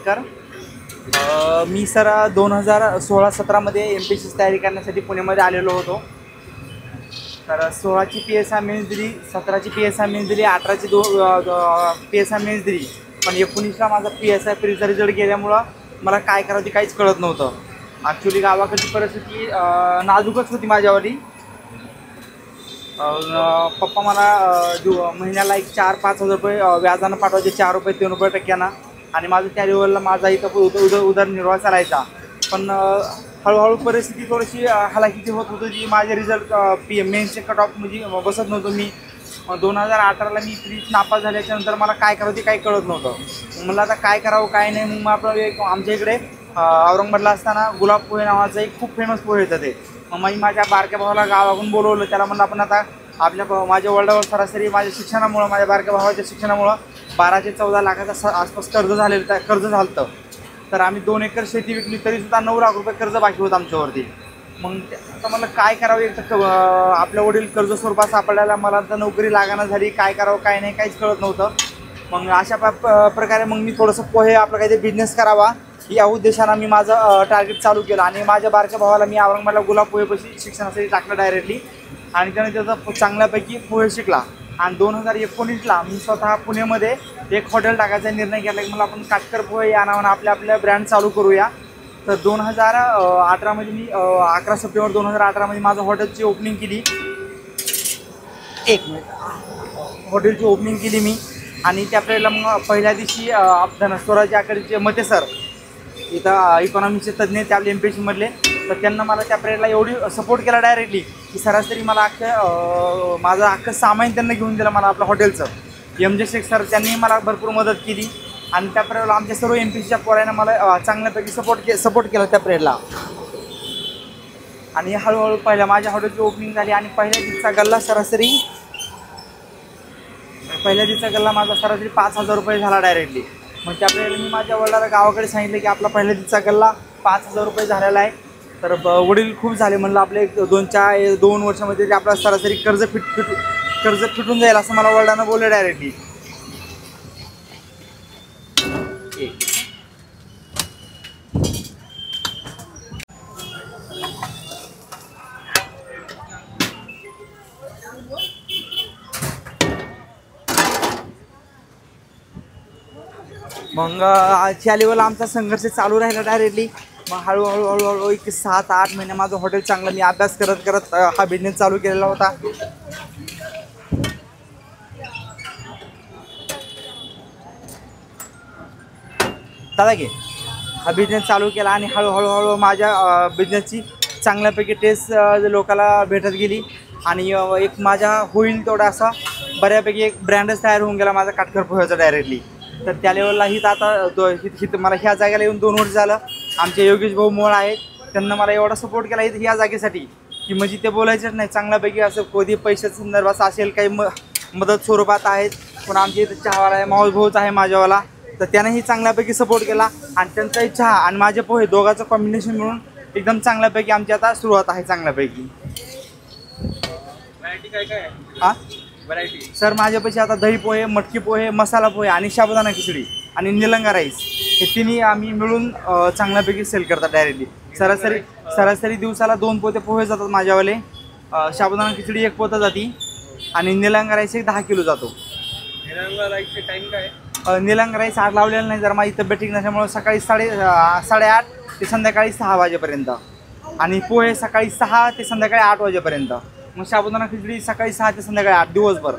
वाडेकर। मी sir 2016-17 MPSCची तयारी करण्यासाठी पुण्यामध्ये आलेलो होतो। तर 16ची PSI मेन्स दिली, 17ची PSI मेन्स दिली, 18ची PSI मेन्स दिली, पण 19ला माझा PSI प्रीचा रिझल्ट गेल्यामुळं मला काय करावं ते काहीच कळत नव्हतं। ॲक्च्युली गावाकडची परिस्थिती नाजूकच होती माझ्यावाली। पप्पा मला महिन्याला एक 4-5 हजार रुपये व्याजानं पाठवायचे, 4 रुपये 3 रुपये टक्क्यानं, आणि माझं त्या लेवलला माझा इथं उदरनिर्वाह चालायचा। पण हळूहळू परिस्थिती थोडीशी हलाखीची होत होती जी माझे रिझल्ट मेन्सचे कट ऑफ म्हणजे बसत नव्हतं। मी 2018ला मी प्रीच नापास झाल्याच्यानंतर मला काय करावं ते काही कळत नव्हतं। मला आता काय करावं काय नाही। मग आपलं आमच्या इकडे औरंगाबादला असताना गुलाब पोहे नावाचं एक खूप फेमस पोहे येतं ते। मग मी माझ्या बारक्या भावाला गावाकडून बोलवलं, त्याला म्हणलं आपण आता माझ्या वडिलांवर सरासरी माझ्या शिक्षणामुळं, माझ्या बारक्या भावाच्या शिक्षणामुळं 12 ते 14 लाखाचा आसपास कर्ज झालं। तर आम्ही 2 एकर शेती विकली तरीसुद्धा 9 लाख रुपये कर्ज बाकी होतं आमच्यावरती। मग आता मला काय करावं, एक तर आपल्या वडील कर्ज स्वरूपात सापडल्याला, मला तर नोकरी लागणं झाली, काय करावं काय नाही काहीच कळत नव्हतं। मग अशा प्रकारे मग मी थोडंसं पोहे आपलं काहीतरी बिझनेस करावा या उद्देशानं मी माझं टार्गेट चालू केलं। आणि माझ्या बारक्या भावाला मी औरंगाबादला गुलाब पोहेपाशी शिक्षणासाठी टाकलं डायरेक्टली, आणि त्याने त्याचा चांगल्यापैकी पोहे शिकला। आणि 2019ला मी स्वतः पुण्यामध्ये एक हॉटेल टाकायचा निर्णय घेतला की मला आपण काटकर पोहे या नावानं आपल्या ब्रँड चालू करूया। तर 2018मध्ये मी 11 सप्टेंबर 2018मध्ये माझं हॉटेलची ओपनिंग केली। हॉटेलची ओपनिंग केली मी। आणि त्या वेळेला मग पहिल्या दिवशी स्वराज अकॅडमीचे मते सर इथं इकॉनॉमिक्सचे तज्ज्ञ ते आपले MPSCमधले, तर त्यांना मला त्या पिरियडला एवढी सपोर्ट केला डायरेक्टली की सरासरी मला माझं अख्खं सामान त्यांना घेऊन दिलं मला आपलं हॉटेलचं। MJ शेख सर त्यांनी मला भरपूर मदत केली, आणि त्या पिरियडला आमच्या सर्व MPSCच्या पोरांना मला चांगल्यापैकी सपोर्ट केला त्या पिरियडला। आणि हळूहळू माझ्या हॉटेलची ओपनिंग झाली, आणि पहिल्या दिवसाचा गल्ला माझा सरासरी 5,000 रुपये झाला डायरेक्टली। मग त्यावेळेला मी माझ्या वडिलांना गावाकडे सांगितलं की आपला पहिल्या दिवसाचा गल्ला 5,000 रुपये झालेला आहे। तर वडील खूप झाले, म्हणलं आपले 2 वर्षामध्ये आपला सरासरी कर्ज फिटून जाईल असं मला वडिलांना बोलले डायरेक्टली। मग आजच्या लेवलला आमचा संघर्ष चालू राहिला डायरेक्टली। मग हळूहळू एक 7-8 महिने माझं हॉटेल चांगलं मी अभ्यास करत हा बिझनेस चालू केलेला होता। दादा घे हा बिझनेस चालू केला, आणि हळूहळू माझ्या बिझनेसची चांगल्यापैकी टेस्ट लोकांना भेटत गेली, आणि एक माझा होईल तेवढा असा बऱ्यापैकी एक ब्रँडच तयार होऊन गेला माझा काटकर पोह्याचा डायरेक्टली। तर त्या लेवलला आता मला ह्या जागेला येऊन 2 वर्ष झालं। आमचे योगेश भाऊ मोळ आहेत, त्यांना मला एवढा सपोर्ट केला ह्या जागेसाठी की म्हणजे ते बोलायचंच नाही, चांगल्यापैकी असं कधी पैशाच्या संदर्भात असेल काही मदत स्वरूपात आहेत। पण आमच्या इथं चहावाला आहे, माऊस भाऊच आहे माझ्यावाला, तर त्यानेही चांगल्यापैकी सपोर्ट केला, आणि त्यांचाही चहा आणि माझे पोहे दोघांचं कॉम्बिनेशन मिळून एकदम चांगल्यापैकी आमची आता सुरुवात आहे चांगल्यापैकी। व्हरायटी काय आहे? हां व्हरायटी सर माझ्यापाशी आता दही पोहे, मटकी पोहे, मसाला पोहे आणि साबुदाणा खिचडी आणि निलंगा राईस हे तिन्ही आम्ही मिळून चांगल्यापैकी सेल करतात डायरेक्टली। सरासरी दिवसाला 2 पोते पोहे जातात माझ्यावाले, साबुदाणा खिचडी 1 पोतं जाती, आणि निलंगा राईस 10 किलो जातो। निलंगा राईसचे टाईम काय? निलंगा राईस आज लावलेला नाही, जर माझी तब्येत ठीक नसल्यामुळे सकाळी 8:30 ते संध्याकाळी 6 वाजेपर्यंत, आणि पोहे सकाळी 6 ते संध्याकाळी 8 वाजेपर्यंत। मग साबुदाणा खिचडी सकाळी 6 ते संध्याकाळी 8 दिवसभर।